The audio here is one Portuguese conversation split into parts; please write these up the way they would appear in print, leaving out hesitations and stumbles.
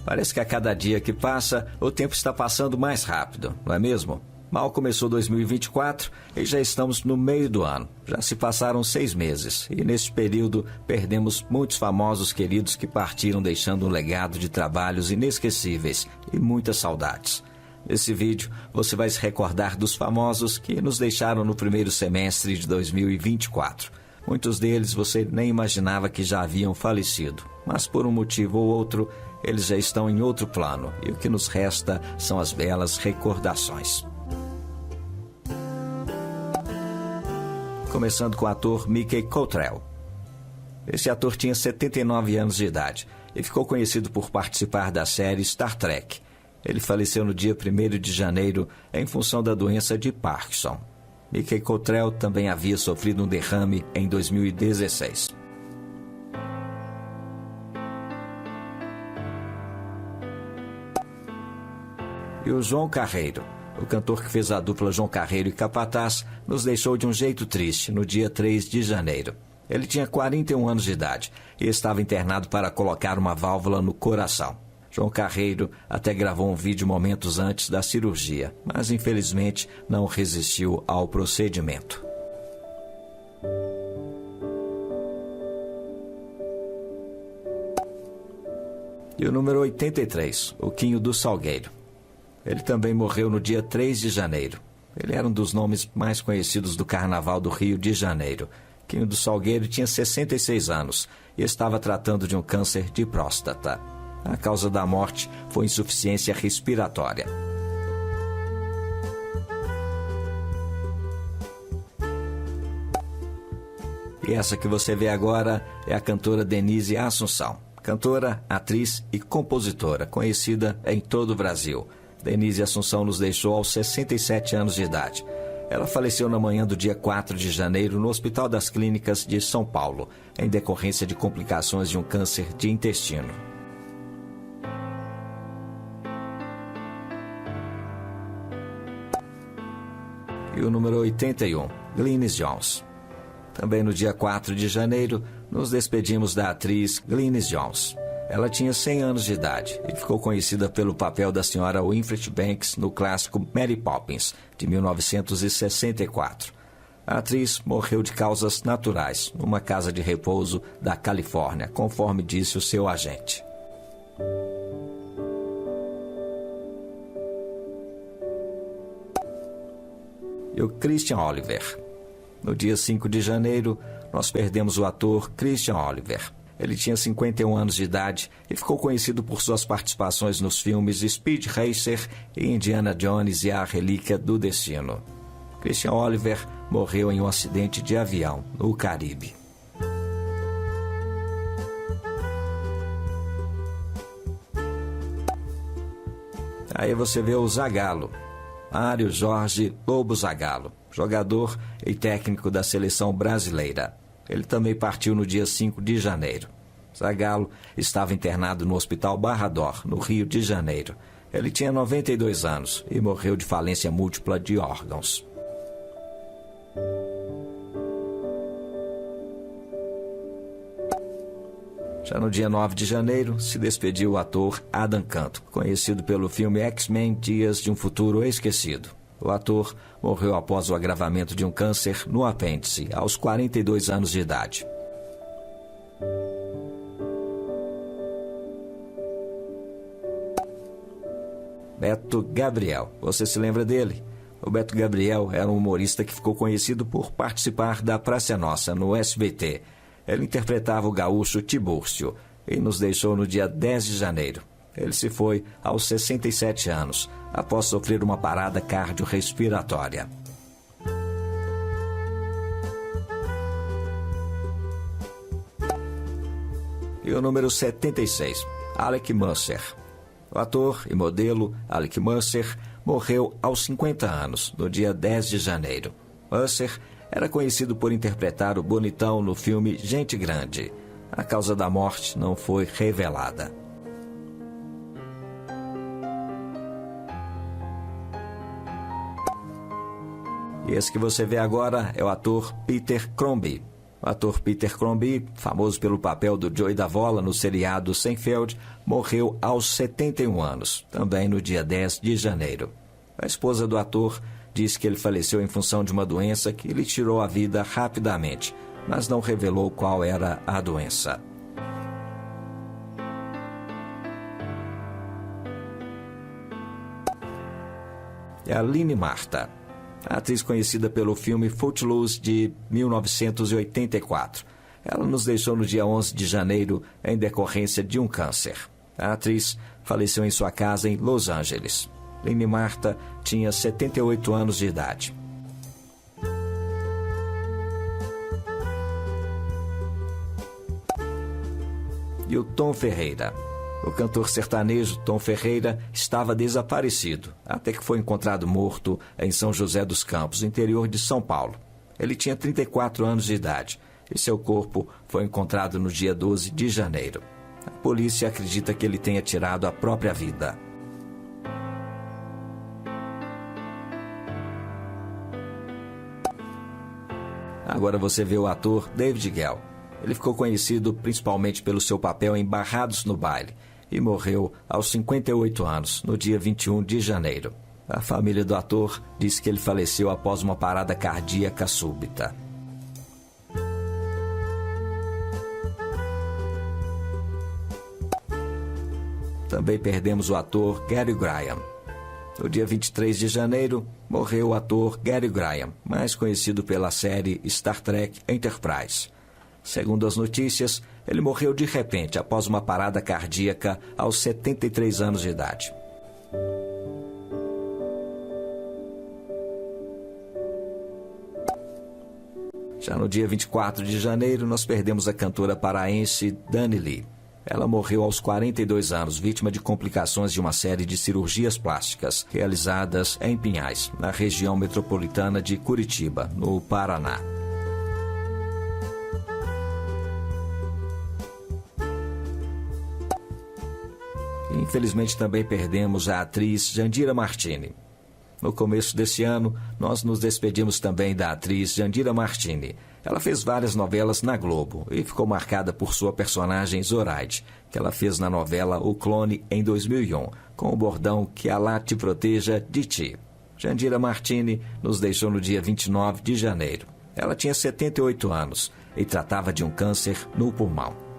Parece que a cada dia que passa, o tempo está passando mais rápido, não é mesmo? Mal começou 2024 e já estamos no meio do ano. Já se passaram 6 meses e neste período perdemos muitos famosos queridos que partiram deixando um legado de trabalhos inesquecíveis e muitas saudades. Nesse vídeo, você vai se recordar dos famosos que nos deixaram no primeiro semestre de 2024. Muitos deles você nem imaginava que já haviam falecido, mas por um motivo ou outro, eles já estão em outro plano e o que nos resta são as belas recordações. Começando com o ator Mickey Cottrell. Esse ator tinha 79 anos de idade e ficou conhecido por participar da série Star Trek. Ele faleceu no dia 1º de janeiro em função da doença de Parkinson. Mickey Cottrell também havia sofrido um derrame em 2016. E o João Carreiro, o cantor que fez a dupla João Carreiro e Capataz, nos deixou de um jeito triste no dia 3 de janeiro. Ele tinha 41 anos de idade e estava internado para colocar uma válvula no coração. João Carreiro até gravou um vídeo momentos antes da cirurgia, mas infelizmente não resistiu ao procedimento. E o número 83, o Quinho do Salgueiro. Ele também morreu no dia 3 de janeiro. Ele era um dos nomes mais conhecidos do Carnaval do Rio de Janeiro. Quinho do Salgueiro tinha 66 anos e estava tratando de um câncer de próstata. A causa da morte foi insuficiência respiratória. E essa que você vê agora é a cantora Denise Assunção. Cantora, atriz e compositora, conhecida em todo o Brasil. Denise Assunção nos deixou aos 67 anos de idade. Ela faleceu na manhã do dia 4 de janeiro no Hospital das Clínicas de São Paulo, em decorrência de complicações de um câncer de intestino. E o número 81, Glynis Jones. Também no dia 4 de janeiro, nos despedimos da atriz Glynis Jones. Ela tinha 100 anos de idade e ficou conhecida pelo papel da senhora Winifred Banks no clássico Mary Poppins, de 1964. A atriz morreu de causas naturais, numa casa de repouso da Califórnia, conforme disse o seu agente. E o Christian Oliver. No dia 5 de janeiro, nós perdemos o ator Christian Oliver. Ele tinha 51 anos de idade e ficou conhecido por suas participações nos filmes Speed Racer e Indiana Jones e a Relíquia do Destino. Christian Oliver morreu em um acidente de avião no Caribe. Aí você vê o Zagallo, Mário Jorge Lobo Zagallo, jogador e técnico da seleção brasileira. Ele também partiu no dia 5 de janeiro. Zagallo estava internado no Hospital Barra d'Or, no Rio de Janeiro. Ele tinha 92 anos e morreu de falência múltipla de órgãos. Já no dia 9 de janeiro, se despediu o ator Adam Canto, conhecido pelo filme X-Men Dias de um Futuro Esquecido. O ator morreu após o agravamento de um câncer no apêndice, aos 42 anos de idade. Beto Gabriel, você se lembra dele? O Beto Gabriel era um humorista que ficou conhecido por participar da Praça é Nossa, no SBT. Ele interpretava o gaúcho Tibúrcio e nos deixou no dia 10 de janeiro. Ele se foi aos 67 anos, após sofrer uma parada cardiorrespiratória. E o número 76, Alec Mercer. O ator e modelo Alec Mercer morreu aos 50 anos, no dia 10 de janeiro. Mercer era conhecido por interpretar o bonitão no filme Gente Grande. A causa da morte não foi revelada. E esse que você vê agora é o ator Peter Crombie. O ator Peter Crombie, famoso pelo papel do Joey Davola no seriado Seinfeld, morreu aos 71 anos, também no dia 10 de janeiro. A esposa do ator disse que ele faleceu em função de uma doença que lhe tirou a vida rapidamente, mas não revelou qual era a doença. É a Lini Marta, a atriz conhecida pelo filme Footloose de 1984. Ela nos deixou no dia 11 de janeiro em decorrência de um câncer. A atriz faleceu em sua casa em Los Angeles. Lini Marta tinha 78 anos de idade. E o Tom Ferreira. O cantor sertanejo Tom Ferreira estava desaparecido, até que foi encontrado morto em São José dos Campos, interior de São Paulo. Ele tinha 34 anos de idade e seu corpo foi encontrado no dia 12 de janeiro. A polícia acredita que ele tenha tirado a própria vida. Agora você vê o ator David Gell. Ele ficou conhecido principalmente pelo seu papel em Barrados no Baile e morreu aos 58 anos, no dia 21 de janeiro. A família do ator diz que ele faleceu após uma parada cardíaca súbita. Também perdemos o ator Gary Graham. No dia 23 de janeiro, morreu o ator Gary Graham, mais conhecido pela série Star Trek Enterprise. Segundo as notícias, ele morreu de repente após uma parada cardíaca aos 73 anos de idade. Já no dia 24 de janeiro, nós perdemos a cantora paraense Dani Lee. Ela morreu aos 42 anos, vítima de complicações de uma série de cirurgias plásticas realizadas em Pinhais, na região metropolitana de Curitiba, no Paraná. Infelizmente também perdemos a atriz Jandira Martini. No começo desse ano, nós nos despedimos também da atriz Jandira Martini. Ela fez várias novelas na Globo e ficou marcada por sua personagem Zoraide, que ela fez na novela O Clone em 2001, com o bordão Que Alá te proteja de ti. Jandira Martini nos deixou no dia 29 de janeiro. Ela tinha 78 anos e tratava de um câncer no pulmão.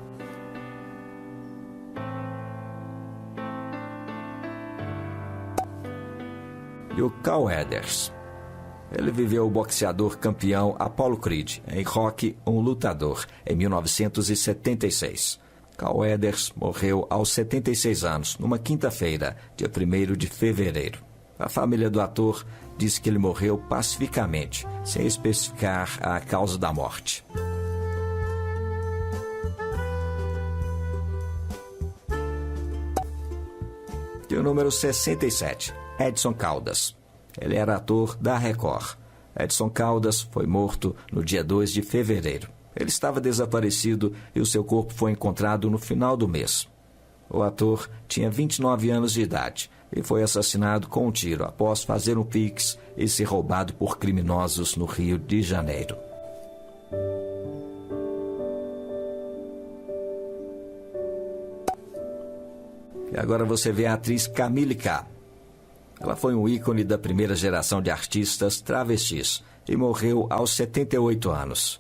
E o Carl Edwards. Ele viveu o boxeador campeão Apollo Creed em Rocky, um Lutador, em 1976. Carl Edwards morreu aos 76 anos, numa quinta-feira, dia 1º de fevereiro. A família do ator disse que ele morreu pacificamente, sem especificar a causa da morte. E o número 67. Edson Caldas. Ele era ator da Record. Edson Caldas foi morto no dia 2 de fevereiro. Ele estava desaparecido e o seu corpo foi encontrado no final do mês. O ator tinha 29 anos de idade e foi assassinado com um tiro após fazer um pix e ser roubado por criminosos no Rio de Janeiro. E agora você vê a atriz Camille K. Ela foi um ícone da primeira geração de artistas travestis e morreu aos 78 anos.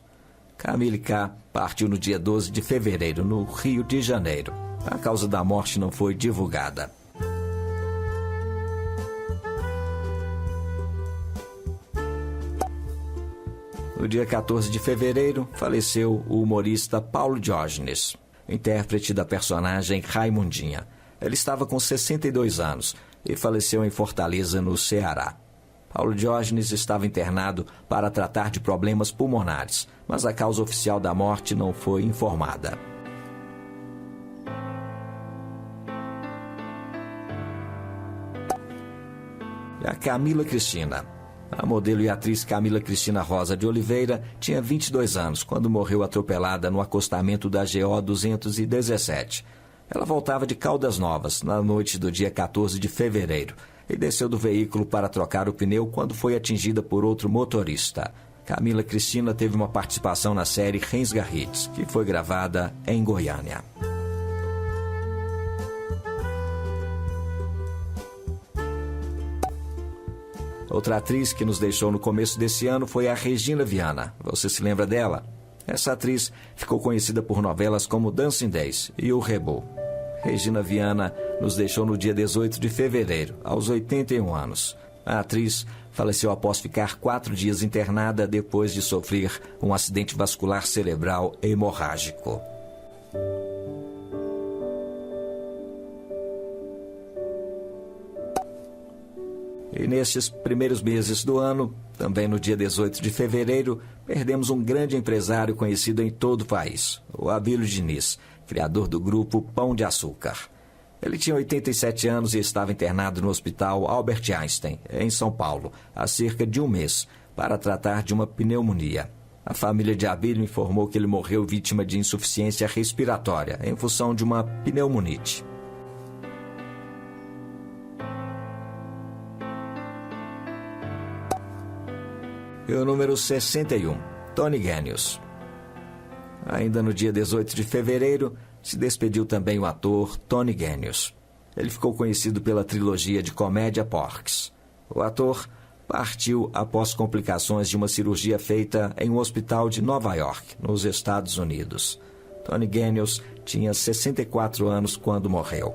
Camille K. partiu no dia 12 de fevereiro, no Rio de Janeiro. A causa da morte não foi divulgada. No dia 14 de fevereiro, faleceu o humorista Paulo Diógenes, intérprete da personagem Raimundinha. Ele estava com 62 anos e faleceu em Fortaleza, no Ceará. Paulo Diógenes estava internado para tratar de problemas pulmonares, mas a causa oficial da morte não foi informada. E a Camila Cristina. A modelo e atriz Camila Cristina Rosa de Oliveira tinha 22 anos quando morreu atropelada no acostamento da GO 217. Ela voltava de Caldas Novas na noite do dia 14 de fevereiro e desceu do veículo para trocar o pneu quando foi atingida por outro motorista. Camila Cristina teve uma participação na série Rensga-Hits, que foi gravada em Goiânia. Outra atriz que nos deixou no começo desse ano foi a Regina Viana. Você se lembra dela? Essa atriz ficou conhecida por novelas como Dancing Days e O Rebô. Regina Viana nos deixou no dia 18 de fevereiro, aos 81 anos. A atriz faleceu após ficar 4 dias internada depois de sofrer um acidente vascular cerebral hemorrágico. E nestes primeiros meses do ano, também no dia 18 de fevereiro, perdemos um grande empresário conhecido em todo o país, o Abílio Diniz, criador do grupo Pão de Açúcar. Ele tinha 87 anos e estava internado no Hospital Albert Einstein, em São Paulo, há cerca de um mês, para tratar de uma pneumonia. A família de Abílio informou que ele morreu vítima de insuficiência respiratória, em função de uma pneumonite. E o número 61, Tony Genius. Ainda no dia 18 de fevereiro, se despediu também o ator Tony Genius. Ele ficou conhecido pela trilogia de comédia Porcs. O ator partiu após complicações de uma cirurgia feita em um hospital de Nova York, nos Estados Unidos. Tony Genius tinha 64 anos quando morreu.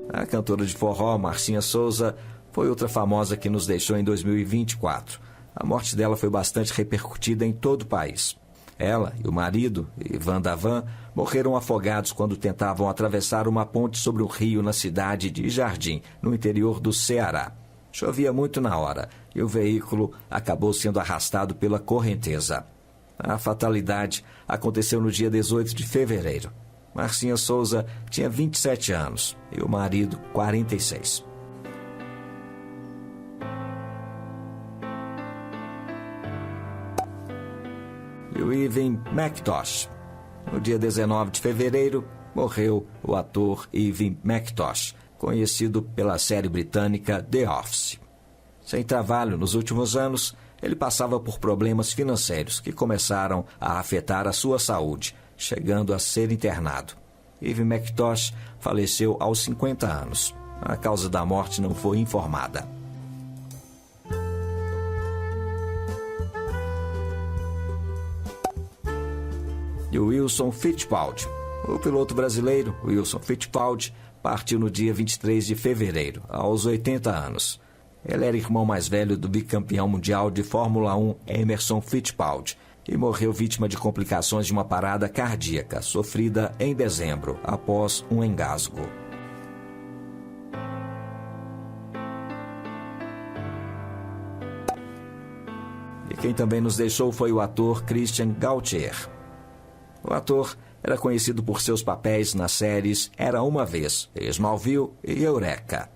A cantora de forró, Marcinha Souza, foi outra famosa que nos deixou em 2024. A morte dela foi bastante repercutida em todo o país. Ela e o marido, Ivan Davan, morreram afogados quando tentavam atravessar uma ponte sobre o rio na cidade de Jardim, no interior do Ceará. Chovia muito na hora e o veículo acabou sendo arrastado pela correnteza. A fatalidade aconteceu no dia 18 de fevereiro. Marcinha Souza tinha 27 anos e o marido 46. E o Evan McIntosh. No dia 19 de fevereiro, morreu o ator Evan McIntosh, conhecido pela série britânica The Office. Sem trabalho nos últimos anos, ele passava por problemas financeiros que começaram a afetar a sua saúde, chegando a ser internado. Evan McIntosh faleceu aos 50 anos. A causa da morte não foi informada. E o Wilson Fittipaldi. O piloto brasileiro, Wilson Fittipaldi, partiu no dia 23 de fevereiro, aos 80 anos. Ele era irmão mais velho do bicampeão mundial de Fórmula 1, Emerson Fittipaldi, e morreu vítima de complicações de uma parada cardíaca, sofrida em dezembro, após um engasgo. E quem também nos deixou foi o ator Christian Gauthier. O ator era conhecido por seus papéis nas séries Era Uma Vez, Smallville e Eureka.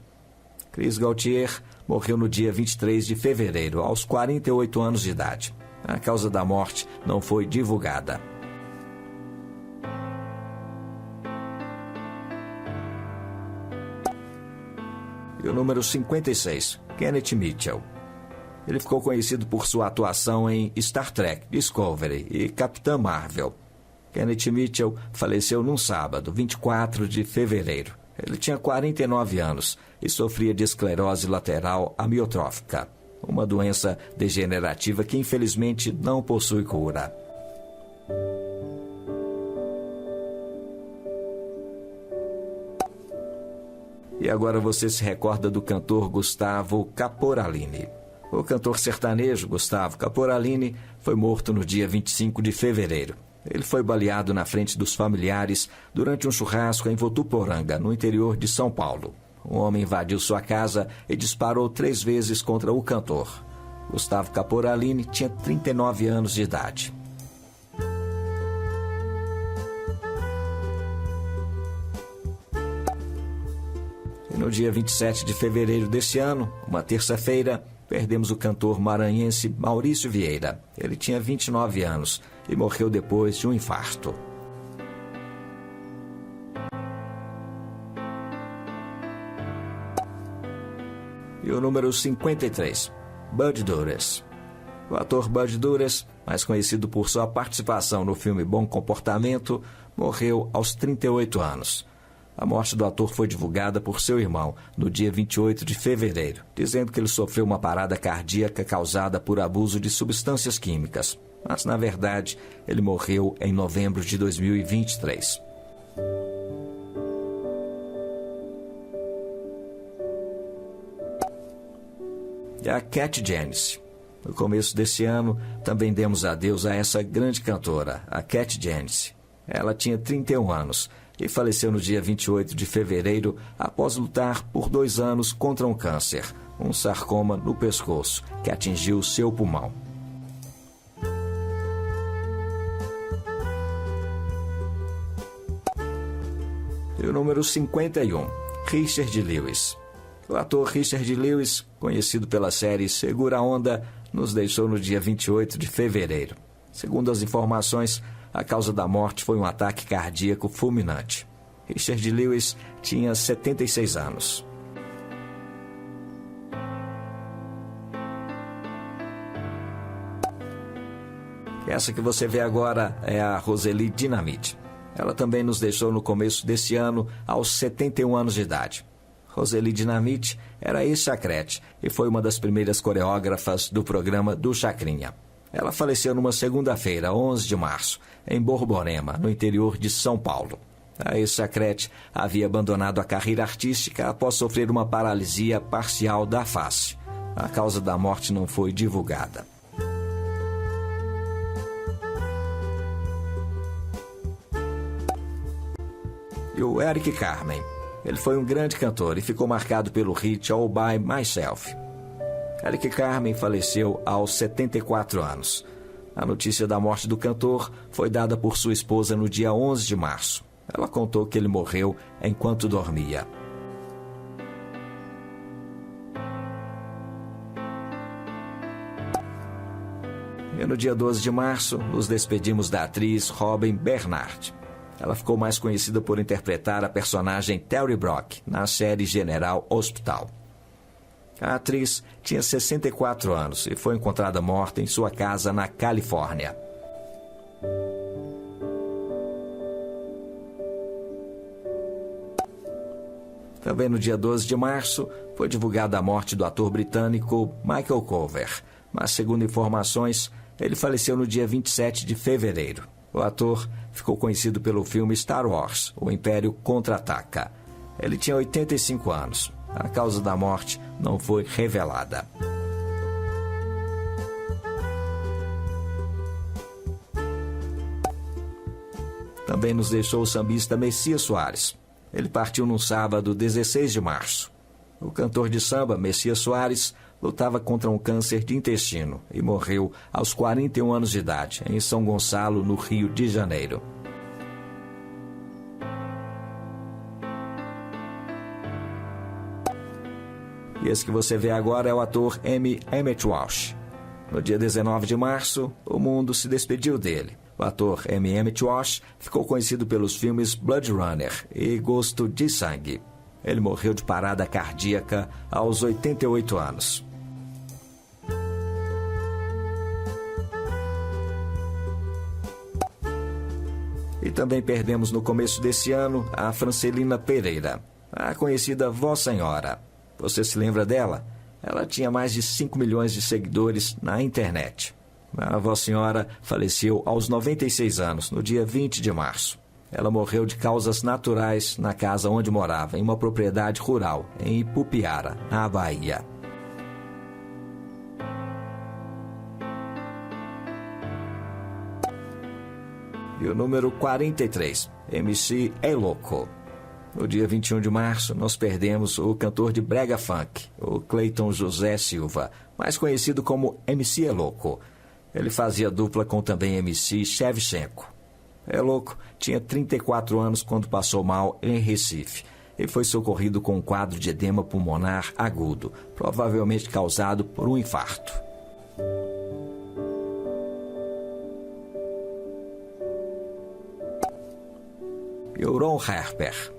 Chris Gauthier morreu no dia 23 de fevereiro, aos 48 anos de idade. A causa da morte não foi divulgada. E o número 56, Kenneth Mitchell. Ele ficou conhecido por sua atuação em Star Trek, Discovery e Capitã Marvel. Kenneth Mitchell faleceu num sábado, 24 de fevereiro. Ele tinha 49 anos e sofria de esclerose lateral amiotrófica, uma doença degenerativa que infelizmente não possui cura. E agora você se recorda do cantor Gustavo Caporalini. O cantor sertanejo Gustavo Caporalini foi morto no dia 25 de fevereiro. Ele foi baleado na frente dos familiares durante um churrasco em Votuporanga, no interior de São Paulo. Um homem invadiu sua casa e disparou 3 vezes contra o cantor. Gustavo Caporalini tinha 39 anos de idade. E no dia 27 de fevereiro desse ano, uma terça-feira, perdemos o cantor maranhense Maurício Vieira. Ele tinha 29 anos e morreu depois de um infarto. E o número 53, Bud Duress. O ator Bud Duress, mais conhecido por sua participação no filme Bom Comportamento, morreu aos 38 anos. A morte do ator foi divulgada por seu irmão no dia 28 de fevereiro, dizendo que ele sofreu uma parada cardíaca causada por abuso de substâncias químicas. Mas, na verdade, ele morreu em novembro de 2023. E a Cat Janice. No começo desse ano, também demos adeus a essa grande cantora, a Cat Janice. Ela tinha 31 anos e faleceu no dia 28 de fevereiro após lutar por 2 anos contra um câncer, um sarcoma no pescoço, que atingiu seu pulmão. E o número 51, Richard Lewis. O ator Richard Lewis, conhecido pela série Segura a Onda, nos deixou no dia 28 de fevereiro. Segundo as informações, a causa da morte foi um ataque cardíaco fulminante. Richard Lewis tinha 76 anos. Essa que você vê agora é a Rosalie Dinamite. Ela também nos deixou no começo desse ano, aos 71 anos de idade. Rosalie Dinamite era ex-chacrete e foi uma das primeiras coreógrafas do programa do Chacrinha. Ela faleceu numa segunda-feira, 11 de março, em Borborema, no interior de São Paulo. A ex-chacrete havia abandonado a carreira artística após sofrer uma paralisia parcial da face. A causa da morte não foi divulgada. E o Eric Carmen. Ele foi um grande cantor e ficou marcado pelo hit All By Myself. Eric Carmen faleceu aos 74 anos. A notícia da morte do cantor foi dada por sua esposa no dia 11 de março. Ela contou que ele morreu enquanto dormia. E no dia 12 de março, nos despedimos da atriz Robin Bernhardt. Ela ficou mais conhecida por interpretar a personagem Terry Brock na série General Hospital. A atriz tinha 64 anos e foi encontrada morta em sua casa na Califórnia. Também no dia 12 de março, foi divulgada a morte do ator britânico Michael Cover, mas, segundo informações, ele faleceu no dia 27 de fevereiro. O ator ficou conhecido pelo filme Star Wars, O Império Contra-Ataca. Ele tinha 85 anos. A causa da morte não foi revelada. Também nos deixou o sambista Messias Soares. Ele partiu no sábado, 16 de março. O cantor de samba, Messias Soares, lutava contra um câncer de intestino e morreu aos 41 anos de idade, em São Gonçalo, no Rio de Janeiro. E esse que você vê agora é o ator Emmett Walsh. No dia 19 de março, o mundo se despediu dele. O ator Emmett Walsh ficou conhecido pelos filmes Blood Runner e Gosto de Sangue. Ele morreu de parada cardíaca aos 88 anos. E também perdemos no começo desse ano a Francelina Pereira, a conhecida Vó Senhora. Você se lembra dela? Ela tinha mais de 5 milhões de seguidores na internet. A Vó Senhora faleceu aos 96 anos, no dia 20 de março. Ela morreu de causas naturais na casa onde morava, em uma propriedade rural, em Ipupiara, na Bahia. E o número 43, MC Eloko. No dia 21 de março, nós perdemos o cantor de brega funk, o Cleiton José Silva, mais conhecido como MC Eloko. Ele fazia dupla com também MC Shevchenko. Eloko tinha 34 anos quando passou mal em Recife. Ele foi socorrido com um quadro de edema pulmonar agudo, provavelmente causado por um infarto. E o Ron Harper.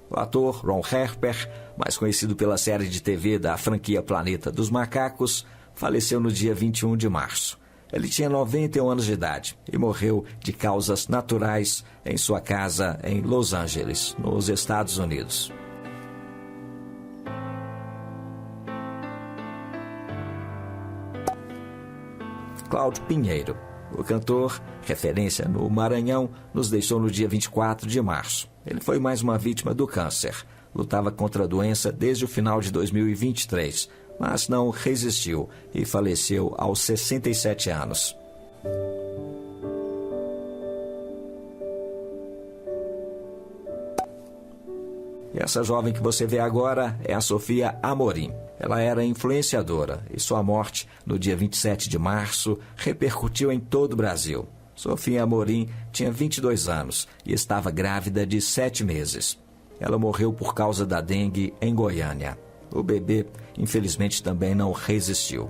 O ator Ron Harper, mais conhecido pela série de TV da franquia Planeta dos Macacos, faleceu no dia 21 de março. Ele tinha 91 anos de idade e morreu de causas naturais em sua casa em Los Angeles, nos Estados Unidos. Cláudio Pinheiro, o cantor, referência no Maranhão, nos deixou no dia 24 de março. Ele foi mais uma vítima do câncer. Lutava contra a doença desde o final de 2023, mas não resistiu e faleceu aos 67 anos. E essa jovem que você vê agora é a Sofia Amorim. Ela era influenciadora e sua morte, no dia 27 de março, repercutiu em todo o Brasil. Sofia Amorim tinha 22 anos e estava grávida de 7 meses. Ela morreu por causa da dengue em Goiânia. O bebê, infelizmente, também não resistiu.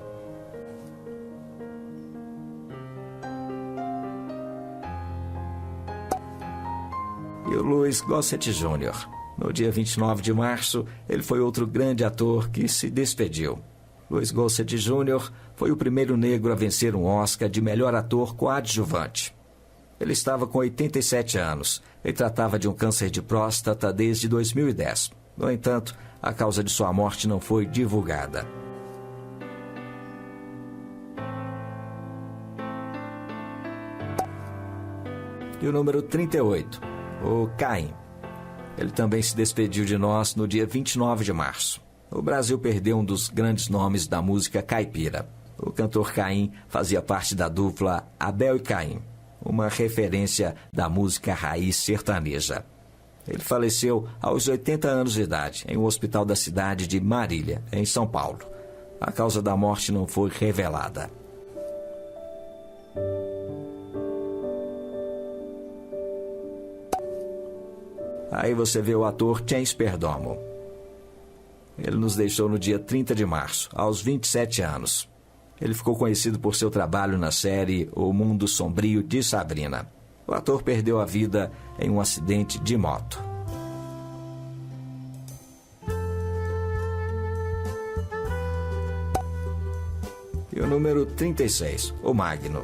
E o Luiz Gossett Jr. No dia 29 de março, ele foi outro grande ator que se despediu. Luiz Gossett Jr. foi o primeiro negro a vencer um Oscar de melhor ator coadjuvante. Ele estava com 87 anos e tratava de um câncer de próstata desde 2010. No entanto, a causa de sua morte não foi divulgada. E o número 38, o Caim. Ele também se despediu de nós no dia 29 de março. O Brasil perdeu um dos grandes nomes da música caipira. O cantor Caim fazia parte da dupla Abel e Caim, uma referência da música raiz sertaneja. Ele faleceu aos 80 anos de idade em um hospital da cidade de Marília, em São Paulo. A causa da morte não foi revelada. Aí você vê o ator James Perdomo. Ele nos deixou no dia 30 de março, aos 27 anos. Ele ficou conhecido por seu trabalho na série O Mundo Sombrio de Sabrina. O ator perdeu a vida em um acidente de moto. E o número 36, o Magno.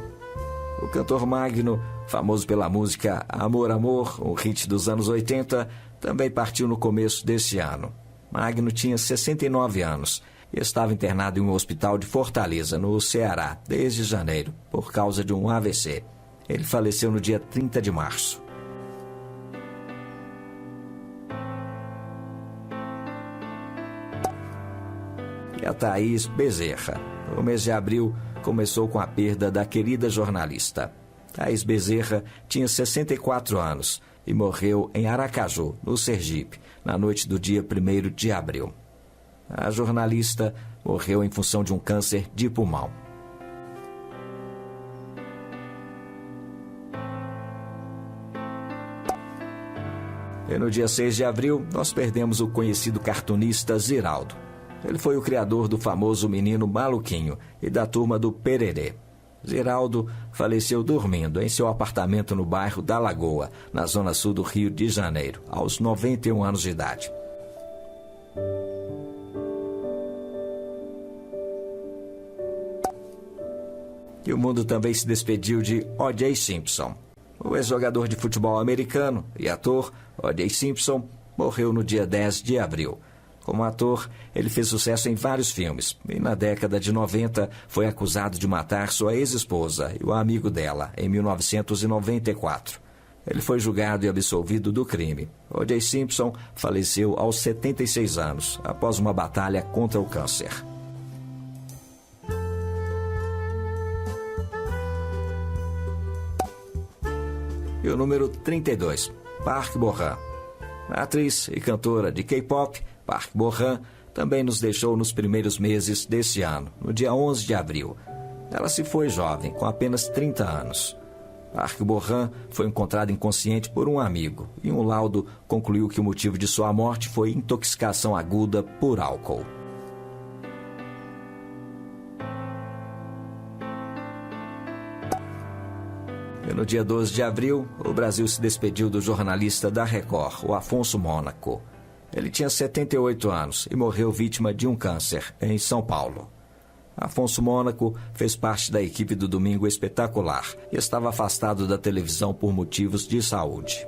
O cantor Magno, famoso pela música Amor, Amor, um hit dos anos 80, também partiu no começo desse ano. Magno tinha 69 anos e estava internado em um hospital de Fortaleza, no Ceará, desde janeiro, por causa de um AVC. Ele faleceu no dia 30 de março. E a Thaís Bezerra. O mês de abril começou com a perda da querida jornalista. Thaís Bezerra tinha 64 anos e morreu em Aracaju, no Sergipe, na noite do dia 1º de abril. A jornalista morreu em função de um câncer de pulmão. E no dia 6 de abril, nós perdemos o conhecido cartunista Ziraldo. Ele foi o criador do famoso Menino Maluquinho e da turma do Pererê. Ziraldo faleceu dormindo em seu apartamento no bairro da Lagoa, na zona sul do Rio de Janeiro, aos 91 anos de idade. E o mundo também se despediu de O.J. Simpson. O ex-jogador de futebol americano e ator O.J. Simpson morreu no dia 10 de abril. Como ator, ele fez sucesso em vários filmes e na década de 90 foi acusado de matar sua ex-esposa e o amigo dela em 1994. Ele foi julgado e absolvido do crime. O.J. Simpson faleceu aos 76 anos, após uma batalha contra o câncer. E o número 32, Park Bo-gum. A atriz e cantora de K-pop, Park Bo-gum, também nos deixou nos primeiros meses desse ano, no dia 11 de abril. Ela se foi jovem, com apenas 30 anos. Park Bo-gum foi encontrada inconsciente por um amigo e um laudo concluiu que o motivo de sua morte foi intoxicação aguda por álcool. E no dia 12 de abril, o Brasil se despediu do jornalista da Record, o Afonso Mônaco. Ele tinha 78 anos e morreu vítima de um câncer em São Paulo. Afonso Mônaco fez parte da equipe do Domingo Espetacular e estava afastado da televisão por motivos de saúde.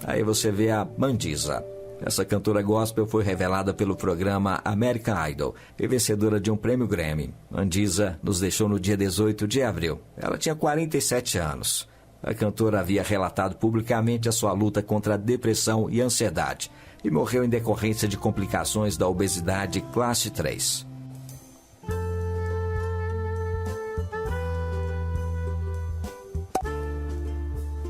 Aí você vê a Mandisa. Essa cantora gospel foi revelada pelo programa American Idol e vencedora de um prêmio Grammy. Mandisa nos deixou no dia 18 de abril. Ela tinha 47 anos. A cantora havia relatado publicamente a sua luta contra a depressão e ansiedade e morreu em decorrência de complicações da obesidade classe 3.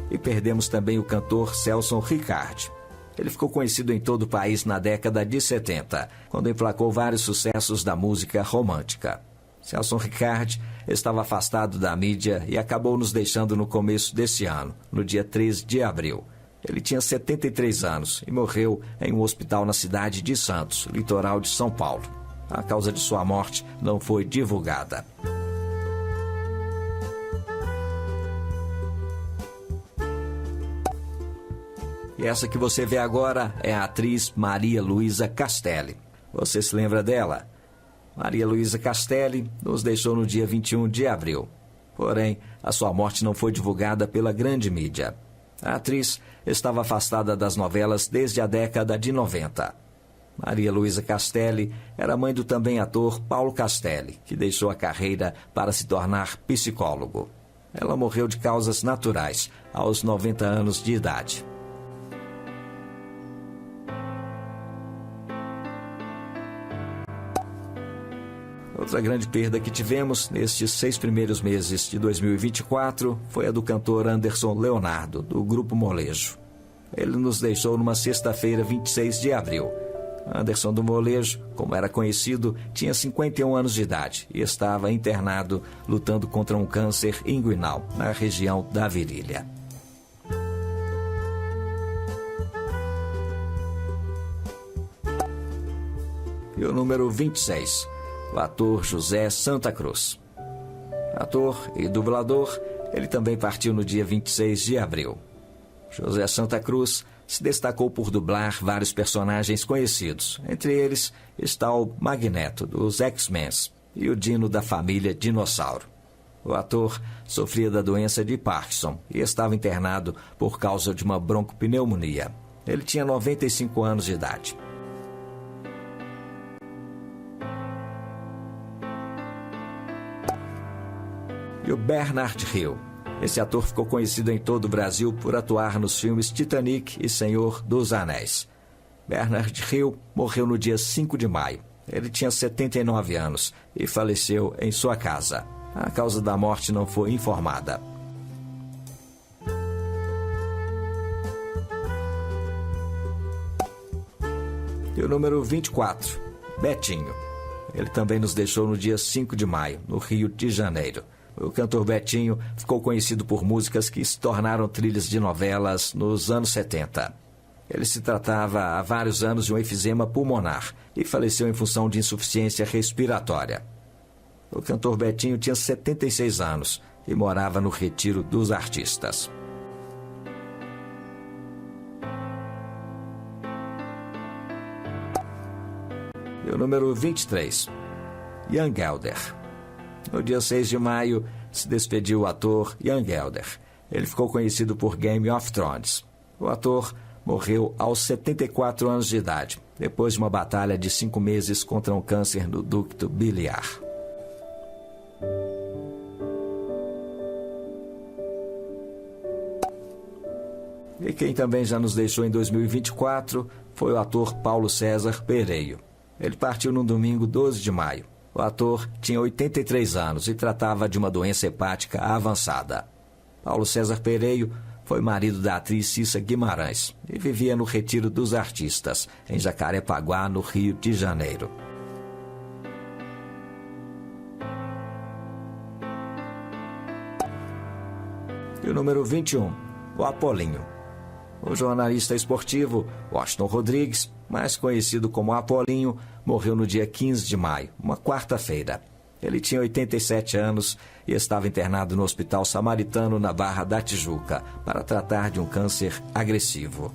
E perdemos também o cantor Celson Ricardi. Ele ficou conhecido em todo o país na década de 70, quando emplacou vários sucessos da música romântica. Celson Ricardi estava afastado da mídia e acabou nos deixando no começo desse ano, no dia 13 de abril. Ele tinha 73 anos e morreu em um hospital na cidade de Santos, litoral de São Paulo. A causa de sua morte não foi divulgada. E essa que você vê agora é a atriz Maria Luísa Castelli. Você se lembra dela? Maria Luísa Castelli nos deixou no dia 21 de abril. Porém, a sua morte não foi divulgada pela grande mídia. A atriz estava afastada das novelas desde a década de 90. Maria Luísa Castelli era mãe do também ator Paulo Castelli, que deixou a carreira para se tornar psicólogo. Ela morreu de causas naturais, aos 90 anos de idade. Outra grande perda que tivemos nestes 6 primeiros meses de 2024 foi a do cantor Anderson Leonardo, do Grupo Molejo. Ele nos deixou numa sexta-feira, 26 de abril. Anderson do Molejo, como era conhecido, tinha 51 anos de idade e estava internado lutando contra um câncer inguinal na região da virilha. E o número 26, o ator José Santa Cruz. Ator e dublador, ele também partiu no dia 26 de abril. José Santa Cruz se destacou por dublar vários personagens conhecidos. Entre eles está o Magneto, dos X-Men, e o Dino da família Dinossauro. O ator sofria da doença de Parkinson e estava internado por causa de uma broncopneumonia. Ele tinha 95 anos de idade. E o Bernard Hill. Esse ator ficou conhecido em todo o Brasil por atuar nos filmes Titanic e Senhor dos Anéis. Bernard Hill morreu no dia 5 de maio. Ele tinha 79 anos e faleceu em sua casa. A causa da morte não foi informada. E o número 24, Betinho. Ele também nos deixou no dia 5 de maio, no Rio de Janeiro. O cantor Betinho ficou conhecido por músicas que se tornaram trilhas de novelas nos anos 70. Ele se tratava há vários anos de um efizema pulmonar e faleceu em função de insuficiência respiratória. O cantor Betinho tinha 76 anos e morava no Retiro dos Artistas. E o número 23, Jan Gelder. No dia 6 de maio, se despediu o ator Jan Gelder. Ele ficou conhecido por Game of Thrones. O ator morreu aos 74 anos de idade, depois de uma batalha de 5 meses contra um câncer no ducto biliar. E quem também já nos deixou em 2024 foi o ator Paulo César Pereio. Ele partiu no domingo 12 de maio. O ator tinha 83 anos e tratava de uma doença hepática avançada. Paulo César Pereio foi marido da atriz Cissa Guimarães e vivia no Retiro dos Artistas, em Jacarepaguá, no Rio de Janeiro. E o número 21, o Apolinho. O jornalista esportivo Washington Rodrigues, mais conhecido como Apolinho, morreu no dia 15 de maio, uma quarta-feira. Ele tinha 87 anos e estava internado no Hospital Samaritano, na Barra da Tijuca, para tratar de um câncer agressivo.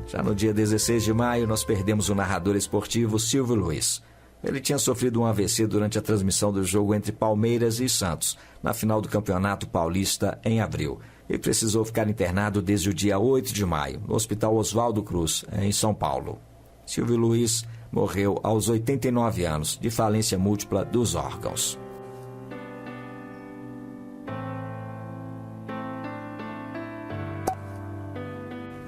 Já no dia 16 de maio, nós perdemos o narrador esportivo Silvio Luiz. Ele tinha sofrido um AVC durante a transmissão do jogo entre Palmeiras e Santos, na final do Campeonato Paulista, em abril, e precisou ficar internado desde o dia 8 de maio, no Hospital Oswaldo Cruz, em São Paulo. Silvio Luiz morreu aos 89 anos, de falência múltipla dos órgãos.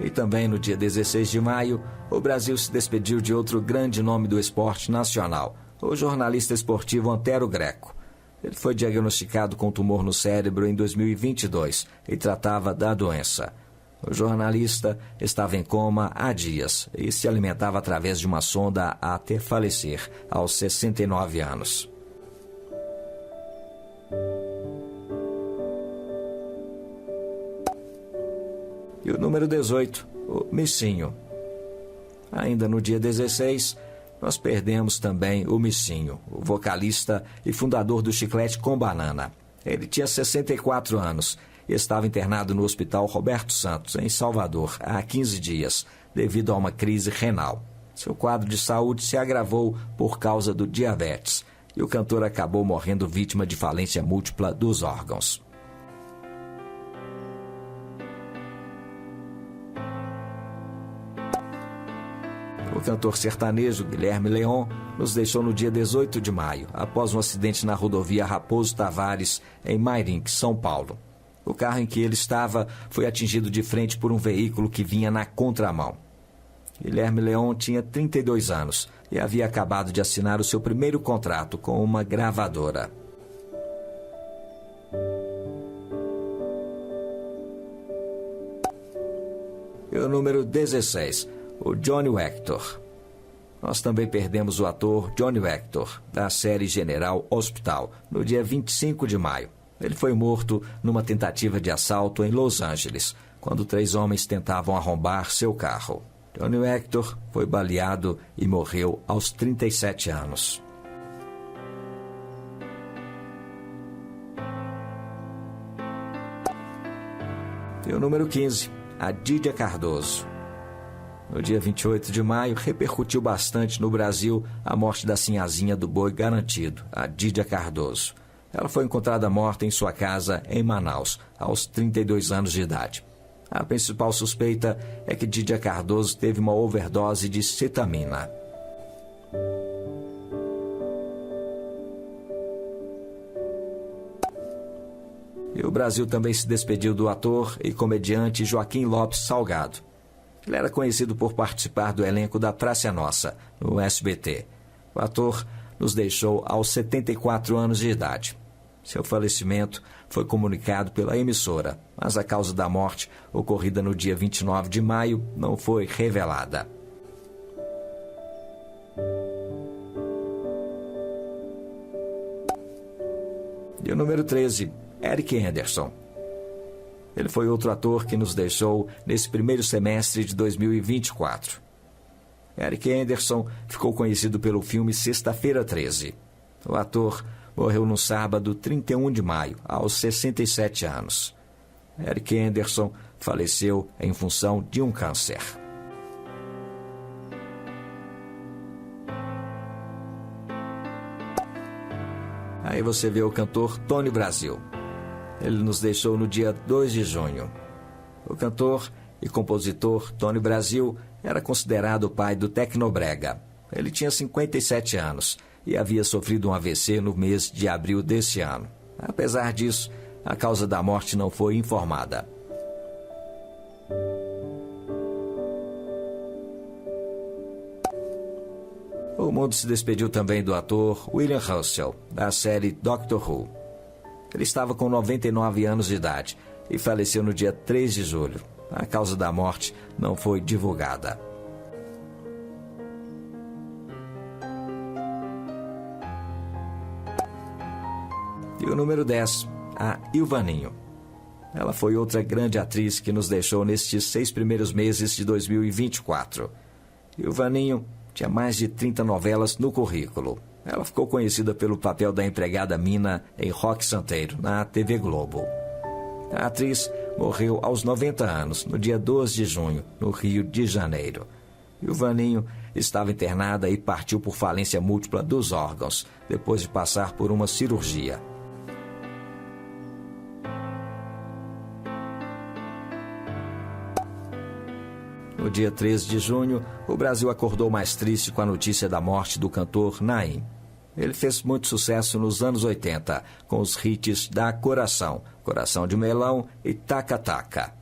E também no dia 16 de maio, o Brasil se despediu de outro grande nome do esporte nacional, o jornalista esportivo Antero Greco. Ele foi diagnosticado com tumor no cérebro em 2022 e tratava da doença. O jornalista estava em coma há dias e se alimentava através de uma sonda até falecer aos 69 anos. E o número 18, o Missinho. Ainda no dia 16, nós perdemos também o Missinho, o vocalista e fundador do Chiclete com Banana. Ele tinha 64 anos e estava internado no Hospital Roberto Santos, em Salvador, há 15 dias, devido a uma crise renal. Seu quadro de saúde se agravou por causa do diabetes e o cantor acabou morrendo vítima de falência múltipla dos órgãos. O cantor sertanejo Guilherme Leon nos deixou no dia 18 de maio, após um acidente na rodovia Raposo Tavares, em Mairinque, São Paulo. O carro em que ele estava foi atingido de frente por um veículo que vinha na contramão. Guilherme Leon tinha 32 anos e havia acabado de assinar o seu primeiro contrato com uma gravadora. E o número 16, o Johnny Hector. Nós também perdemos o ator Johnny Hector, da série General Hospital, no dia 25 de maio. Ele foi morto numa tentativa de assalto em Los Angeles, quando 3 homens tentavam arrombar seu carro. Johnny Hector foi baleado e morreu aos 37 anos. E o número 15, a Dídia Cardoso. No dia 28 de maio, repercutiu bastante no Brasil a morte da sinhazinha do boi garantido, a Dídia Cardoso. Ela foi encontrada morta em sua casa em Manaus, aos 32 anos de idade. A principal suspeita é que Dídia Cardoso teve uma overdose de cetamina. E o Brasil também se despediu do ator e comediante Joaquim Lopes Salgado. Ele era conhecido por participar do elenco da Praça é Nossa, no SBT. O ator nos deixou aos 74 anos de idade. Seu falecimento foi comunicado pela emissora, mas a causa da morte, ocorrida no dia 29 de maio, não foi revelada. E o número 13, Eric Anderson. Ele foi outro ator que nos deixou nesse primeiro semestre de 2024. Eric Anderson ficou conhecido pelo filme Sexta-feira 13. O ator morreu no sábado 31 de maio, aos 67 anos. Eric Anderson faleceu em função de um câncer. Aí você vê o cantor Tony Brasil. Ele nos deixou no dia 2 de junho. O cantor e compositor Tony Brasil era considerado o pai do Tecnobrega. Ele tinha 57 anos e havia sofrido um AVC no mês de abril desse ano. Apesar disso, a causa da morte não foi informada. O mundo se despediu também do ator William Russell, da série Doctor Who. Ele estava com 99 anos de idade e faleceu no dia 3 de julho. A causa da morte não foi divulgada. E o número 10, a Ilvaninho. Ela foi outra grande atriz que nos deixou nestes 6 primeiros meses de 2024. E o Vaninho tinha mais de 30 novelas no currículo. Ela ficou conhecida pelo papel da empregada Mina em Roque Santeiro, na TV Globo. A atriz morreu aos 90 anos, no dia 12 de junho, no Rio de Janeiro. E o Vaninho estava internada e partiu por falência múltipla dos órgãos, depois de passar por uma cirurgia. No dia 13 de junho, o Brasil acordou mais triste com a notícia da morte do cantor Naim. Ele fez muito sucesso nos anos 80, com os hits da Coração, Coração de Melão e Taca Taca.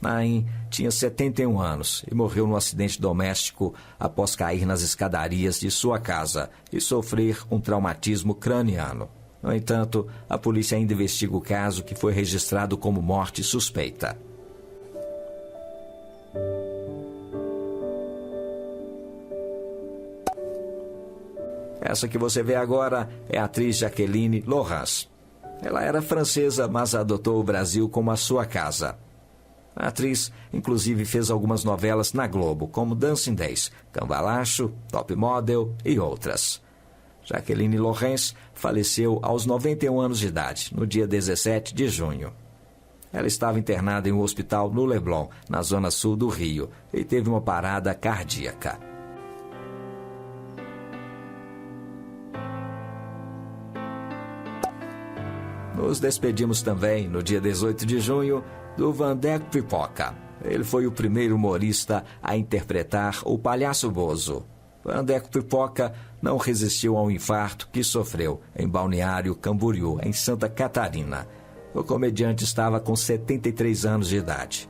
Naim tinha 71 anos e morreu num acidente doméstico após cair nas escadarias de sua casa e sofrer um traumatismo craniano. No entanto, a polícia ainda investiga o caso, que foi registrado como morte suspeita. Essa que você vê agora é a atriz Jacqueline Laurence. Ela era francesa, mas adotou o Brasil como a sua casa. A atriz, inclusive, fez algumas novelas na Globo, como Dancing Days, Cambalacho, Top Model e outras. Jacqueline Laurence faleceu aos 91 anos de idade, no dia 17 de junho. Ela estava internada em um hospital no Leblon, na zona sul do Rio, e teve uma parada cardíaca. Nos despedimos também, no dia 18 de junho, do Vandeco Pipoca. Ele foi o primeiro humorista a interpretar o Palhaço Bozo. Vandeco Pipoca não resistiu ao infarto que sofreu em Balneário Camboriú, em Santa Catarina. O comediante estava com 73 anos de idade.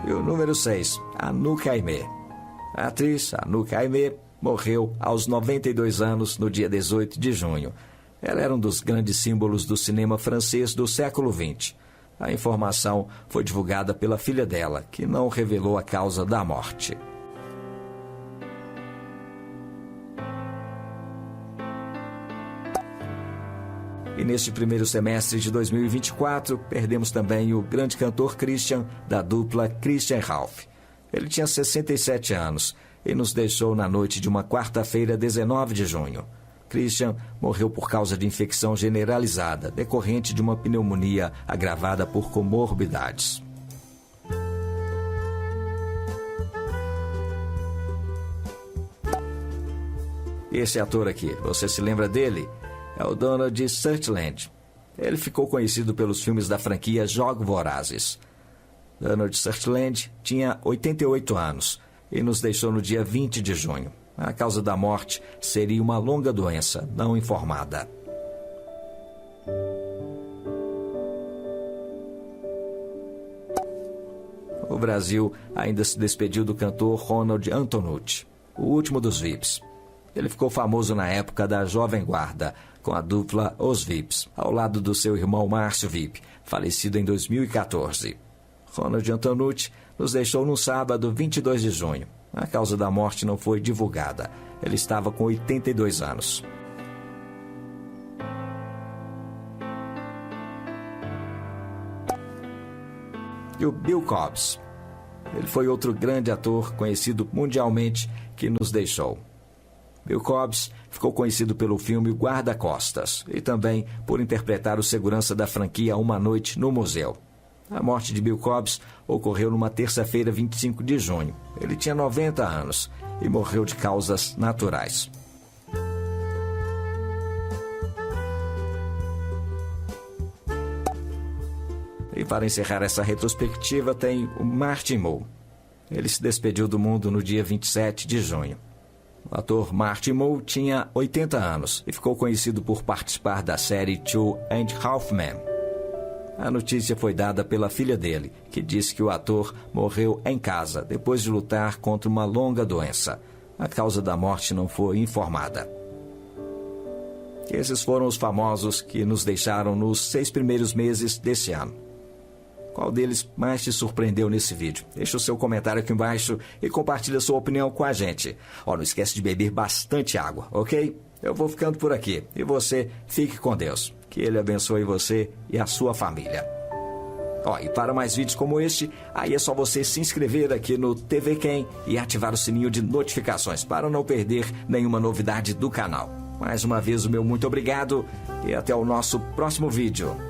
E o número 6, Anouk Aimée. A atriz Anouk Aimée morreu aos 92 anos no dia 18 de junho. Ela era um dos grandes símbolos do cinema francês do século XX. A informação foi divulgada pela filha dela, que não revelou a causa da morte. E neste primeiro semestre de 2024, perdemos também o grande cantor Christian, da dupla Christian Ralph. Ele tinha 67 anos e nos deixou na noite de uma quarta-feira, 19 de junho. Christian morreu por causa de infecção generalizada, decorrente de uma pneumonia agravada por comorbidades. Esse ator aqui, você se lembra dele? É o Donald Sutherland. Ele ficou conhecido pelos filmes da franquia Jogos Vorazes. Donald Sutherland tinha 88 anos e nos deixou no dia 20 de junho. A causa da morte seria uma longa doença não informada. O Brasil ainda se despediu do cantor Ronald Antonucci, o último dos VIPs. Ele ficou famoso na época da Jovem Guarda, com a dupla Os VIPs, ao lado do seu irmão Márcio VIP, falecido em 2014. Ronald Antonucci nos deixou no sábado, 22 de junho. A causa da morte não foi divulgada. Ele estava com 82 anos. E o Bill Cobbs. Ele foi outro grande ator conhecido mundialmente que nos deixou. Bill Cobbs ficou conhecido pelo filme Guarda-Costas e também por interpretar o segurança da franquia Uma Noite no Museu. A morte de Bill Cobbs ocorreu numa terça-feira, 25 de junho. Ele tinha 90 anos e morreu de causas naturais. E para encerrar essa retrospectiva tem o Martin Mull. Ele se despediu do mundo no dia 27 de junho. O ator Martin Mull tinha 80 anos e ficou conhecido por participar da série Two and a Half Men. A notícia foi dada pela filha dele, que disse que o ator morreu em casa depois de lutar contra uma longa doença. A causa da morte não foi informada. Esses foram os famosos que nos deixaram nos 6 primeiros meses desse ano. Qual deles mais te surpreendeu nesse vídeo? Deixa o seu comentário aqui embaixo e compartilha sua opinião com a gente. Não esquece de beber bastante água, ok? Eu vou ficando por aqui e você fique com Deus. Que Ele abençoe você e a sua família. E para mais vídeos como este, aí é só você se inscrever aqui no TV Quem e ativar o sininho de notificações para não perder nenhuma novidade do canal. Mais uma vez, o meu muito obrigado e até o nosso próximo vídeo.